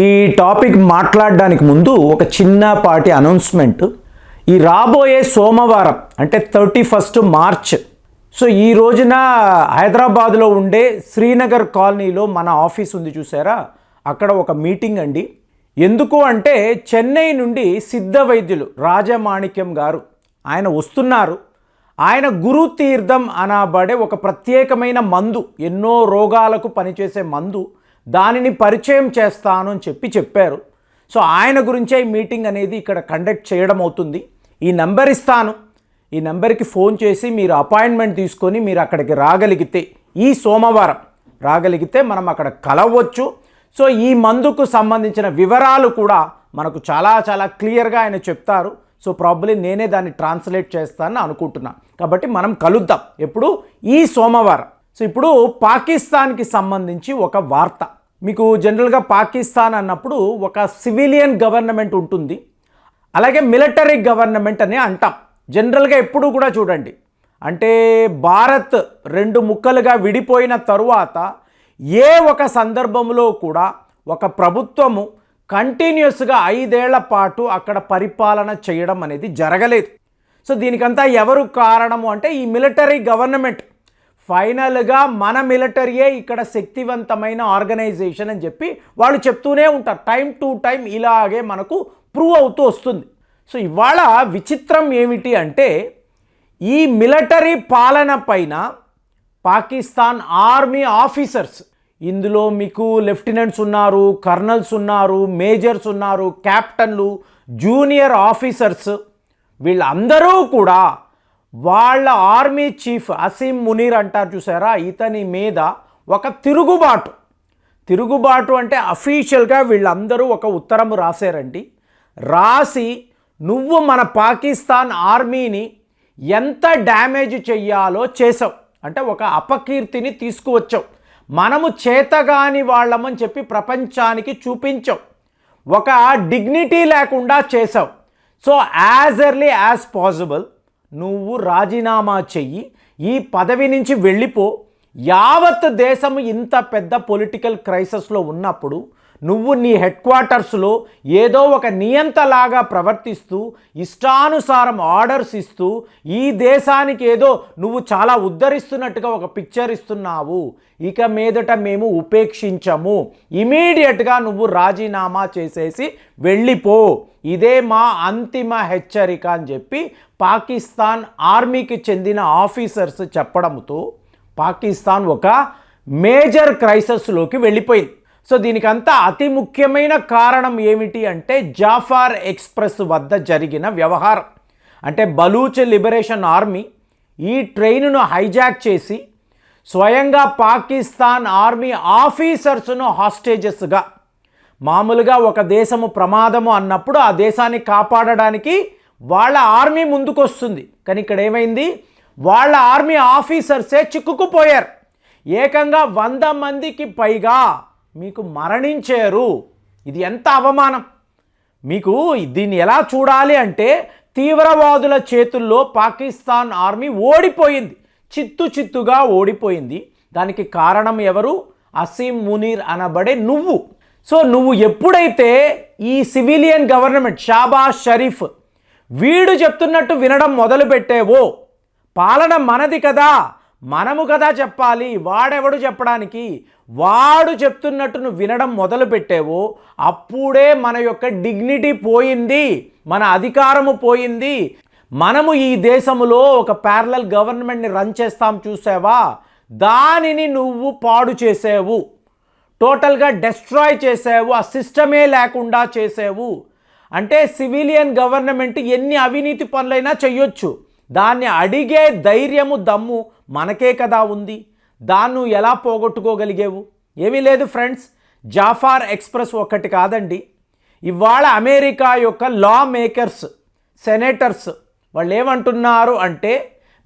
ఈ టాపిక్ మాట్లాడడానికి ముందు ఒక చిన్నపాటి అనౌన్స్మెంట్. ఈ రాబోయే సోమవారం అంటే 31 మార్చ్, సో ఈ రోజున హైదరాబాద్లో ఉండే శ్రీనగర్ కాలనీలో మన ఆఫీస్ ఉంది చూసారా, అక్కడ ఒక మీటింగ్ అండి. ఎందుకు అంటే చెన్నై నుండి సిద్ధ వైద్యులు రాజమాణిక్యం గారు ఆయన వస్తున్నారు. ఆయన గురు తీర్థం అనబడే ఒక ప్రత్యేకమైన మందు, ఎన్నో రోగాలకు పనిచేసే మందు, దానిని పరిచయం చేస్తాను అని చెప్పారు. సో ఆయన గురించే ఈ మీటింగ్ అనేది ఇక్కడ కండక్ట్ చేయడం అవుతుంది. ఈ నెంబర్ ఇస్తాను, ఈ నెంబర్కి ఫోన్ చేసి మీరు అపాయింట్మెంట్ తీసుకొని మీరు అక్కడికి రాగలిగితే, ఈ సోమవారం రాగలిగితే మనం అక్కడ కలవచ్చు. సో ఈ మందుకు సంబంధించిన వివరాలు కూడా మనకు చాలా చాలా క్లియర్గా ఆయన చెప్తారు. సో ప్రాబ్లీ నేనే దాన్ని ట్రాన్స్లేట్ చేస్తానని అనుకుంటున్నాను. కాబట్టి మనం కలుద్దాం ఎప్పుడు, ఈ సోమవారం. సో ఇప్పుడు పాకిస్తాన్కి సంబంధించి ఒక వార్త. మీకు జనరల్గా పాకిస్తాన్ అన్నప్పుడు ఒక సివిలియన్ గవర్నమెంట్ ఉంటుంది, అలాగే మిలిటరీ గవర్నమెంట్ అని అంటాం జనరల్గా. ఎప్పుడు కూడా చూడండి, అంటే భారత్ రెండు ముక్కలుగా విడిపోయిన తరువాత ఏ ఒక సందర్భంలో కూడా ఒక ప్రభుత్వము కంటిన్యూస్గా 5 ఏళ్ల పాటు అక్కడ పరిపాలన చేయడం అనేది జరగలేదు. సో దీనికంతా ఎవరు కారణము అంటే ఈ మిలిటరీ గవర్నమెంట్. ఫైనల్గా మన మిలిటరీయే ఇక్కడ శక్తివంతమైన ఆర్గనైజేషన్ అని చెప్పి వాళ్ళు చెప్తూనే ఉంటారు. టైం టు టైం ఇలాగే మనకు ప్రూవ్ అవుతూ వస్తుంది. సో ఇవాళ విచిత్రం ఏమిటి అంటే ఈ మిలిటరీ పాలన పైన పాకిస్తాన్ ఆర్మీ ఆఫీసర్స్, ఇందులో మీకు లెఫ్టినెంట్స్ ఉన్నారు, కర్నల్స్ ఉన్నారు, మేజర్స్ ఉన్నారు, క్యాప్టన్లు, జూనియర్ ఆఫీసర్స్, వీళ్ళందరూ కూడా వాళ్ళ ఆర్మీ చీఫ్ అసీం మునీర్ అంటారు చూసారా, ఇతని మీద ఒక తిరుగుబాటు అంటే అఫీషియల్గా వీళ్ళందరూ ఒక ఉత్తరం రాశారండి. రాసి నువ్వు మన పాకిస్తాన్ ఆర్మీని ఎంత డ్యామేజ్ చెయ్యాలో చేసావు, అంటే ఒక అపకీర్తిని తీసుకువచ్చావు, మనము చేతగాని వాళ్ళమని చెప్పి ప్రపంచానికి చూపించావు, ఒక డిగ్నిటీ లేకుండా చేసావు. So as early as possible నువ్వు రాజీనామా చెయ్యి, ఈ పదవి నుంచి వెళ్ళిపో. యావత్ దేశం ఇంత పెద్ద పొలిటికల్ క్రైసిస్లో ఉన్నప్పుడు నువ్వు నీ హెడ్ క్వార్టర్స్లో ఏదో ఒక నియంతలాగా ప్రవర్తిస్తూ ఇష్టానుసారం ఆర్డర్స్ ఇస్తూ ఈ దేశానికి ఏదో నువ్వు చాలా ఉద్ధరిస్తున్నట్టుగా ఒక పిక్చర్ ఇస్తున్నావు. ఇక మీదట మేము ఉపేక్షించము, ఇమీడియట్గా నువ్వు రాజీనామా చేసేసి వెళ్ళిపో, ఇదే మా అంతిమ హెచ్చరిక అని చెప్పి పాకిస్తాన్ ఆర్మీకి చెందిన ఆఫీసర్స్ చెప్పడంతో పాకిస్తాన్ ఒక మేజర్ క్రైసిస్లోకి వెళ్ళిపోయింది. సో దీనికంతా అతి ముఖ్యమైన కారణం ఏమిటి అంటే జాఫర్ ఎక్స్ప్రెస్ వద్ద జరిగిన వ్యవహారం. అంటే బలూచ్ లిబరేషన్ ఆర్మీ ఈ ట్రైన్ను హైజాక్ చేసి స్వయంగా పాకిస్తాన్ ఆర్మీ ఆఫీసర్స్ను హాస్టేజెస్గా, మామూలుగా ఒక దేశము ప్రమాదము అన్నప్పుడు ఆ దేశాన్ని కాపాడడానికి వాళ్ళ ఆర్మీ ముందుకొస్తుంది, కానీ ఇక్కడ ఏమైంది, వాళ్ళ ఆర్మీ ఆఫీసర్సే చిక్కుకుపోయారు. ఏకంగా 100 మందికి పైగా మీకు మరణించారు. ఇది ఎంత అవమానం! మీకు దీన్ని ఎలా చూడాలి అంటే తీవ్రవాదుల చేతుల్లో పాకిస్తాన్ ఆర్మీ ఓడిపోయింది, చిత్తుగా ఓడిపోయింది. దానికి కారణం ఎవరు? అసీం మునీర్ అనబడే నువ్వు. సో నువ్వు ఎప్పుడైతే ఈ సివిలియన్ గవర్నమెంట్ షాబాజ్ షరీఫ్ వీడు చెప్తున్నట్టు వినడం మొదలుపెట్టేవో, పాలన మనది కదా, మనము కదా చెప్పాలి, వాడెవడు చెప్పడానికి, వాడు చెప్తున్నట్టు నువ్వు వినడం మొదలుపెట్టేవో అప్పుడే మన యొక్క డిగ్నిటీ పోయింది, మన అధికారము పోయింది. మనము ఈ దేశంలో ఒక ప్యారలల్ గవర్నమెంట్ని రన్ చేస్తాం చూసావా, దానిని నువ్వు పాడు చేసావు, టోటల్గా డెస్ట్రాయ్ చేసావు, ఆ సిస్టమే లేకుండా చేసావు. అంటే సివిలియన్ గవర్నమెంట్ ఎన్ని అవినీతి పనులైనా చెయ్యొచ్చు, దాన్ని అడిగే ధైర్యము దమ్ము మనకే కదా ఉంది. దాన్ని ఎలా పోగొట్టుకోగలిగేవు? ఏమీ లేదు ఫ్రెండ్స్, జాఫర్ ఎక్స్ప్రెస్ ఒక్కటి కాదండి. ఇవాళ అమెరికా యొక్క లా మేకర్స్, సెనేటర్స్ వాళ్ళు ఏమంటున్నారు అంటే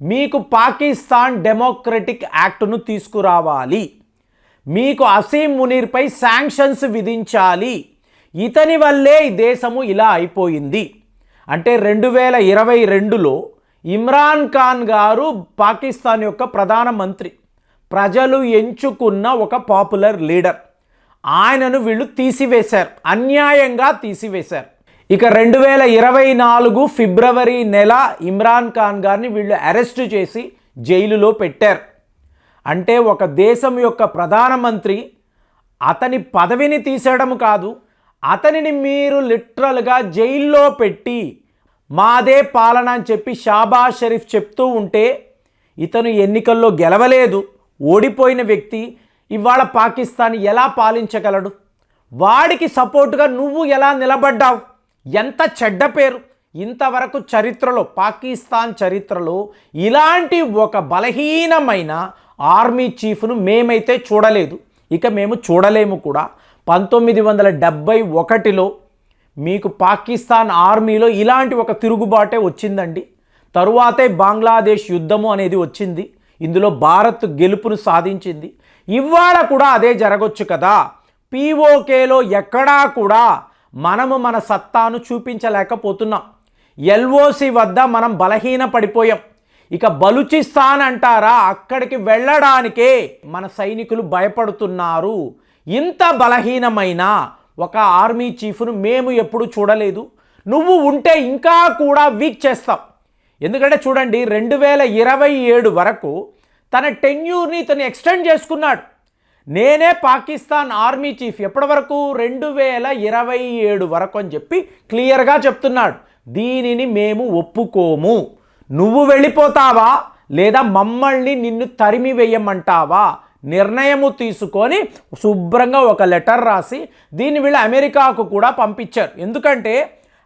మీకు పాకిస్తాన్ డెమోక్రటిక్ యాక్ట్ను తీసుకురావాలి, మీకు అసీం మునీర్పై శాంక్షన్స్ విధించాలి, ఇతని వల్లే ఈ దేశము ఇలా అయిపోయింది. అంటే 2022లో ఇమ్రాన్ ఖాన్ గారు పాకిస్తాన్ యొక్క ప్రధానమంత్రి, ప్రజలు ఎంచుకున్న ఒక పాపులర్ లీడర్. ఆయనను వీళ్ళు తీసివేశారు, అన్యాయంగా తీసివేశారు. ఇక 2024 ఫిబ్రవరి నెల ఇమ్రాన్ ఖాన్ గారిని వీళ్ళు అరెస్టు చేసి జైలులో పెట్టారు. అంటే ఒక దేశం యొక్క ప్రధానమంత్రి అతని పదవిని తీసేయడం కాదు, అతనిని మీరు లిటరల్గా జైల్లో పెట్టి మాదే పాలన అని చెప్పి షాబాజ్ షరీఫ్ చెప్తూ ఉంటే, ఇతను ఎన్నికల్లో గెలవలేదు, ఓడిపోయిన వ్యక్తి ఇవాళ పాకిస్తాన్ ఎలా పాలించగలడు? వాడికి సపోర్టుగా నువ్వు ఎలా నిలబడ్డావు? ఎంత చెడ్డ పేరు! ఇంతవరకు చరిత్రలో, పాకిస్తాన్ చరిత్రలో ఇలాంటి ఒక బలహీనమైన ఆర్మీ చీఫ్ను మేమైతే చూడలేదు, ఇక మేము చూడలేము కూడా. 1971లో మీకు పాకిస్తాన్ ఆర్మీలో ఇలాంటి ఒక తిరుగుబాటే వచ్చిందండి. తరువాతే బంగ్లాదేశ్ యుద్ధము అనేది వచ్చింది, ఇందులో భారత్ గెలుపును సాధించింది. ఇవాళ కూడా అదే జరగొచ్చు కదా. పీఓకేలో ఎక్కడా కూడా మనము మన సత్తాను చూపించలేకపోతున్నాం. ఎల్ఓసి వద్ద మనం బలహీన పడిపోయాం. ఇక బలూచిస్తాన్ అంటారా, అక్కడికి వెళ్ళడానికే మన సైనికులు భయపడుతున్నారు. ఇంత బలహీనమైన ఒక ఆర్మీ చీఫ్ను మేము ఎప్పుడు చూడలేదు. నువ్వు ఉంటే ఇంకా కూడా వీక్ చేస్తాం. ఎందుకంటే చూడండి, 2027 వరకు తన టెన్యూర్ని తను ఎక్స్టెండ్ చేసుకున్నాడు. నేనే పాకిస్తాన్ ఆర్మీ చీఫ్ ఎప్పటి వరకు, 2027 వరకు అని చెప్పి క్లియర్గా చెప్తున్నాడు. దీనిని మేము ఒప్పుకోము. నువ్వు వెళ్ళిపోతావా లేదా మమ్మల్ని నిన్ను తరిమి వేయమంటావా? నిర్ణయము తీసుకొని శుభ్రంగా ఒక లెటర్ రాసి దీన్ని వీళ్ళు అమెరికాకు కూడా పంపించారు. ఎందుకంటే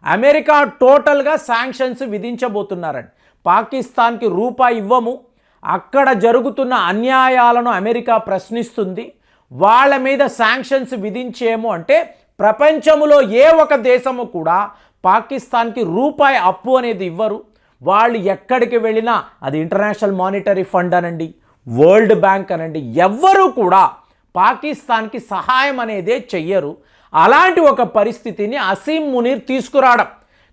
అమెరికా టోటల్గా శాంక్షన్స్ విధించబోతున్నారండి. పాకిస్తాన్కి రూపాయి ఇవ్వము, అక్కడ జరుగుతున్న అన్యాయాలను అమెరికా ప్రశ్నిస్తుంది, వాళ్ళ మీద శాంక్షన్స్ విధించేము అంటే ప్రపంచంలో ఏ ఒక దేశము కూడా పాకిస్తాన్కి రూపాయి అప్పు అనేది ఇవ్వరు. వాళ్ళు ఎక్కడికి వెళ్ళినా, అది ఇంటర్నేషనల్ మానిటరీ ఫండ్ అనండి, వరల్డ్ బ్యాంక్ అనండి, ఎవ్వరూ కూడా పాకిస్తాన్కి సహాయం అనేదే చెయ్యరు. అలాంటి ఒక పరిస్థితిని అసీం మునీర్ తీసుకురావడం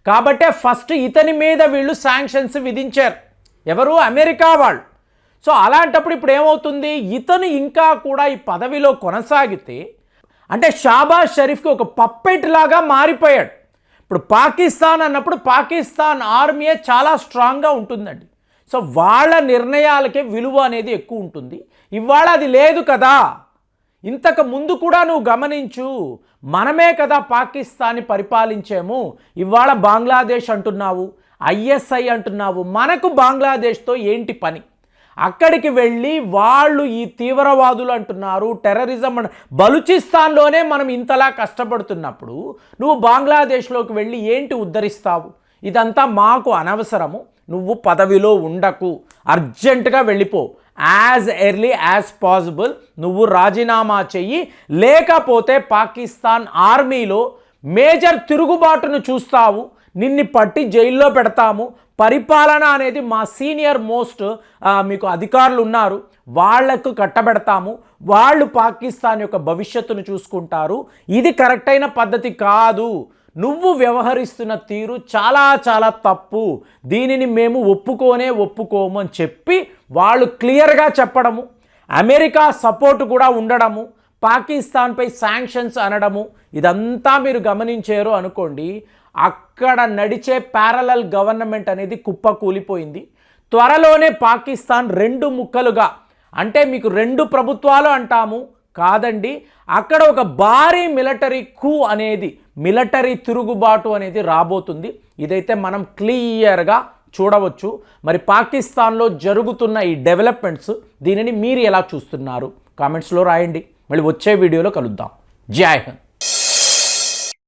కాబట్టే ఫస్ట్ ఇతని మీద వీళ్ళు శాంక్షన్స్ విధించారు. ఎవరు? అమెరికా వాళ్ళు. సో అలాంటప్పుడు ఇప్పుడు ఏమవుతుంది, ఇతను ఇంకా కూడా ఈ పదవిలో కొనసాగితే అంటే షాబాజ్ షరీఫ్కి ఒక పప్పెట్ లాగా మారిపోయాడు. ఇప్పుడు పాకిస్తాన్ అన్నప్పుడు పాకిస్తాన్ ఆర్మీయే చాలా స్ట్రాంగ్గా ఉంటుందండి. సో వాళ్ళ నిర్ణయాలకే విలువ అనేది ఎక్కువ ఉంటుంది. ఇవాళ అది లేదు కదా. ఇంతకు ముందు కూడా నువ్వు గమనించు, మనమే కదా పాకిస్తాన్ని పరిపాలించాము. ఇవాళ బంగ్లాదేశ్ అంటున్నావు, ఐఎస్ఐ అంటున్నావు. మనకు బంగ్లాదేశ్తో ఏంటి పని? అక్కడికి వెళ్ళి వాళ్ళు ఈ తీవ్రవాదులు అంటున్నారు, టెర్రరిజం బలూచిస్తాన్లోనే మనం ఇంతలా కష్టపడుతున్నప్పుడు నువ్వు బంగ్లాదేశ్లోకి వెళ్ళి ఏంటి ఉద్ధరిస్తావు? ఇదంతా మాకు అనవసరము, నువ్వు పదవిలో ఉండకు, అర్జెంటుగా వెళ్ళిపో, యాజ్ ఎర్లీ యాజ్ పాసిబుల్ నువ్వు రాజీనామా చెయ్యి, లేకపోతే పాకిస్తాన్ ఆర్మీలో మేజర్ తిరుగుబాటును చూస్తావు, నిన్ను పట్టి జైల్లో పెడతాము. పరిపాలన అనేది మా సీనియర్ మోస్ట్ మీకు అధికారులు ఉన్నారు, వాళ్లకు కట్టబెడతాము, వాళ్ళు పాకిస్తాన్ యొక్క భవిష్యత్తును చూసుకుంటారు. ఇది కరెక్ట్ అయిన పద్ధతి కాదు. నువ్వు వ్యవహరిస్తున్న తీరు చాలా చాలా తప్పు, దీనిని మేము ఒప్పుకోము అని చెప్పి వాళ్ళు క్లియర్గా చెప్పడము, అమెరికా సపోర్టు కూడా ఉండడము, పాకిస్తాన్పై శాంక్షన్స్ అనడము, ఇదంతా మీరు గమనించారు అనుకోండి, అక్కడ నడిచే ప్యారలల్ గవర్నమెంట్ అనేది కుప్పకూలిపోయింది. త్వరలోనే పాకిస్తాన్ 2 ముక్కలుగా, అంటే మీకు 2 ప్రభుత్వాలు అంటాము కాదండి, అక్కడ ఒక భారీ మిలిటరీ కూ అనేది, మిలిటరీ తిరుగుబాటు అనేది రాబోతుంది. ఇదైతే మనం క్లియర్గా చూడవచ్చు. మరి పాకిస్తాన్లో జరుగుతున్న ఈ డెవలప్మెంట్స్, దీనిని మీరు ఎలా చూస్తున్నారు? కామెంట్స్లో రాయండి. మళ్ళీ వచ్చే వీడియోలో కలుద్దాం. జై హింద్.